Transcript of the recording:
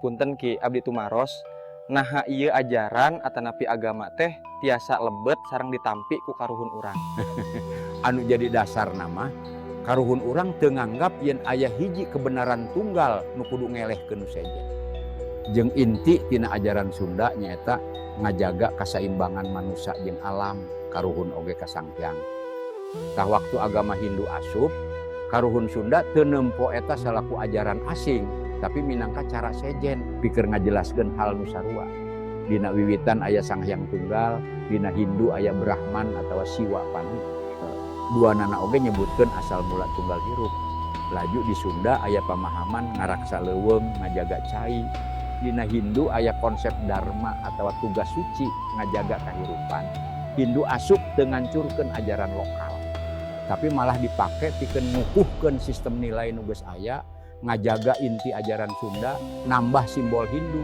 Punten Ki abdi tumaros. Nah ieu ajaran atanapi agama teh tiasa lebet sareng ditampi ku karuhun urang. Anu jadi dasar nama karuhun urang teu nganggap yen aya hiji kebenaran tunggal nu kudu ngelehkeun nu sejen. Jeung inti tina ajaran Sunda nyaeta ngajaga kasaimbangan manusia jeung alam, karuhun oge kasangtiang. Tah waktu agama Hindu asup, karuhun Sunda teu nempo eta salaku ajaran asing, tapi minangka cara sejen pikir ngajelaskeun hal nu sarua. Dina wiwitan aya Sang Hyang Tunggal, dina Hindu aya Brahman atawa Siwa Panu. Duanana oge nyebutkeun asal mula tunggal hirup. Laju di Sunda aya pamahaman ngaraksa leuweung, ngajaga cai. Dina Hindu aya konsep dharma atawa tugas suci ngajaga kahirupan. Hindu asup teu ngancurkeun ajaran lokal, tapi malah dipake pikeun ngukuhkeun sistem nilai nu geus aya, ngajaga inti ajaran Sunda, nambah simbol Hindu.